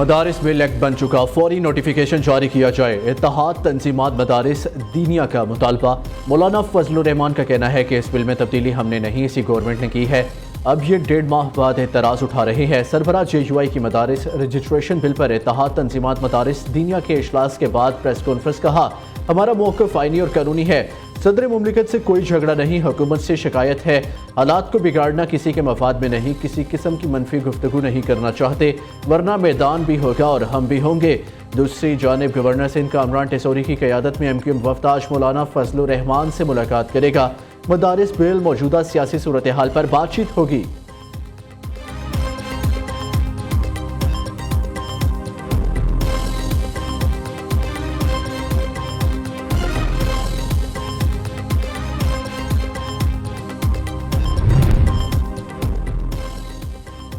मदारिस bill act बन चुका, फौरी नोटिफिकेशन जारी किया जाए। इत्तेहाद तंजीमात मदारिस दीनिया का मुतालबा। मौलाना फजलुर रहमान का कहना है कि इस बिल में तब्दीली हमने नहीं, इसी गवर्नमेंट ने की है। अब ये 1.5 माह बाद एतराज़ उठा रहे हैं। सरबराह JUI की मदारिस रजिस्ट्रेशन बिल पर इत्तेहाद तंजीमात मदारिस दीनिया के इजलास के बाद प्रेस कॉन्फ्रेंस कहा, हमारा मौक़िफ़ आईनी और कानूनी है। सदर मुमलिकत से कोई झगड़ा नहीं, हुकूमत से शिकायत है। हालात को बिगाड़ना किसी के मफाद में नहीं, किसी किस्म की मनफी गुफ्तगू नहीं करना चाहते, वरना मैदान भी होगा और हम भी होंगे। दूसरी जानिब गवर्नर सिंध कामरान टेसोरी की क़यादत में MQM वफ़द आज मौलाना फजलुर रहमान से मुलाकात करेगा। मदारिस बिल मौजूदा सियासी सूरत हाल पर बातचीत होगी।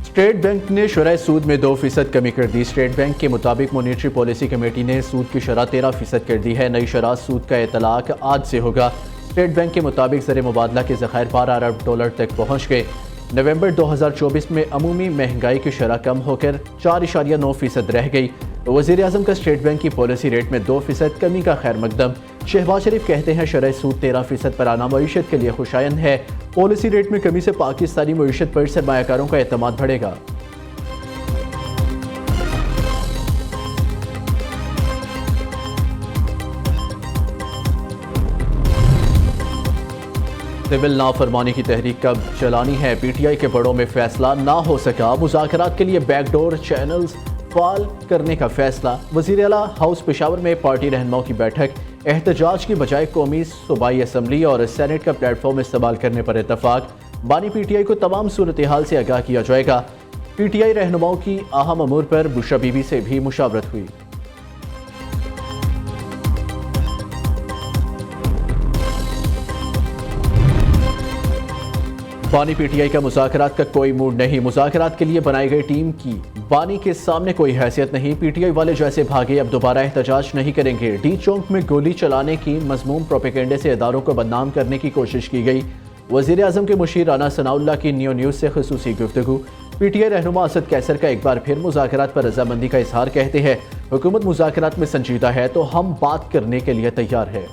स्टेट बैंक ने शरह सूद में 2% कमी कर दी। स्टेट बैंक के मुताबिक मॉनेटरी पॉलिसी कमेटी ने सूद की शरह 13% कर दी है। नई शरह सूद का इतलाक आज से होगा। स्टेट बैंक के मुताबिक ज़र मुबादला के ज़खायर $12 अरब तक पहुँच गए। नवंबर 2024 में अमूमी महंगाई की शरह कम होकर 4.9% रह गई। वज़ीर आज़म का स्टेट बैंक की पॉलिसी रेट में 2% कमी का खैर मकदम। शहबाज शरीफ कहते हैं शरह सूद 13% पर आना मईशत के लिए खुशायन है। पॉलिसी रेट में कमी से पाकिस्तानी मईशत पर सरमायाकारों का एतमाद बढ़ेगा। सिविल नाफरमानी की तहरीक कब चलानी है, PTI के बड़ों में फैसला ना हो सका। मुज़ाकरात के लिए बैकडोर चैनल्स फाल करने का फैसला। वज़ीर आला हाउस पेशावर में पार्टी रहनुमाओं की बैठक। एहतजाज की बजाय कौमी सूबाई असम्बली और सेनेट का प्लेटफॉर्म इस्तेमाल करने पर इतफाक। बानी PTI को तमाम सूरत हाल से आगाह किया जाएगा। PTI रहनुमाओं की अहम अमूर पर बुशरा बीबी से भी मुशावरत हुई। बानी PTI का मुज़ाकरात का कोई मूड नहीं। मुज़ाकरात के लिए बनाई गई टीम की बानी के सामने कोई हैसियत नहीं। PTI वाले जैसे भागे अब दोबारा एहतजाज नहीं करेंगे। डी चौक में गोली चलाने की मज़मूम प्रोपेगेंडे से इदारों को बदनाम करने की कोशिश की गई। वज़ीर आज़म के मुशीर राना सनाउल्लाह की न्यू न्यूज़ से खुसूसी गुफ्तगू। PTI रहनुमा असद कैसर का एक बार फिर मुज़ाकरात पर रजामंदी का इजहार। कहते हैं हुकूमत मुज़ाकरात में संजीदा है तो हम बात करने के लिए तैयार है।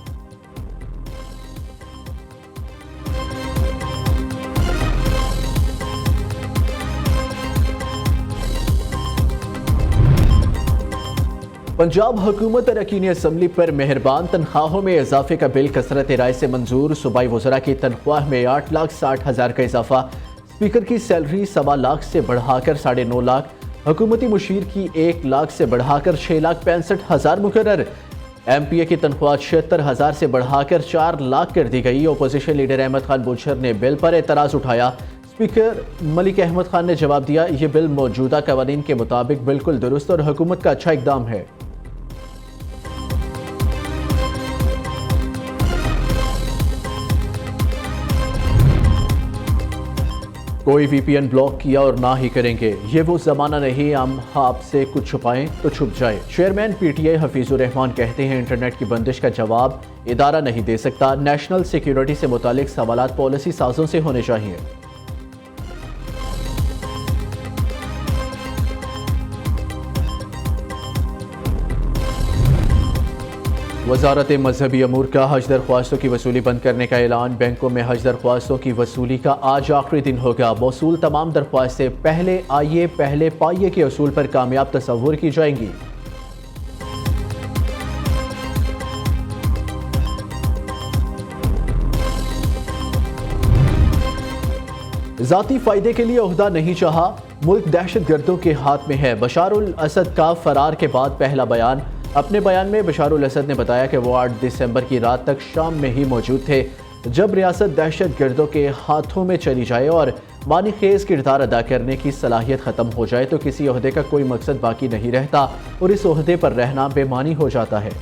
पंजाब हुकूमत अरकान असम्बली पर मेहरबान तनख्वाहों में इजाफे का बिल कसरत राय से मंजूर। सूबाई वज़रा की तनख्वाह में 8,60,000 का इजाफा। स्पीकर की सैलरी 1.25 लाख से बढ़ाकर 9.5 लाख। हुकूमती मुशीर की 1 लाख से बढ़ाकर 6,65,000 मुकर्रर। MPA की तनख्वाह 76,000 से बढ़ाकर 4 लाख कर दी गई। अपोजिशन लीडर अहमद खान बुलशर ने बिल पर एतराज़ उठाया। स्पीकर मलिक अहमद खान ने जवाब दिया, ये बिल मौजूदा कवानीन के मुताबिक बिल्कुल दुरुस्त और हुकूमत का अच्छा इकदाम है। कोई VPN ब्लॉक किया और ना ही करेंगे, ये वो ज़माना नहीं हम आपसे कुछ छुपाएं तो छुप जाए। चेयरमैन PTI हफीजुर रहमान कहते हैं इंटरनेट की बंदिश का जवाब इदारा नहीं दे सकता। नेशनल सिक्योरिटी से मुतालिक सवालात पॉलिसी साजों से होने चाहिए। वजारत मजहबी अमूर का हज दरख्वास्तों की वसूली बंद करने का ऐलान। बैंकों में हज दरख्वास्तों की वसूली का आज आखिरी दिन होगा। मौसूल तमाम दरख्वास्तें पहले आइए पहले पाइए के असूल पर कामयाब तस्वुर की जाएंगी। जाती फायदे के लिए ओहदा नहीं चाहा, मुल्क दहशत गर्दों के हाथ में है। बशारुल असद का फरार के बाद पहला बयान। अपने बयान में बशारुल असद ने बताया कि वो 8 दिसंबर की रात तक शाम में ही मौजूद थे। जब रियासत दहशत गर्दों के हाथों में चली जाए और मानी खेज किरदार अदा करने की सलाहियत ख़त्म हो जाए तो किसी ओहदे का कोई मकसद बाकी नहीं रहता और इस ओहदे पर रहना बेमानी हो जाता है।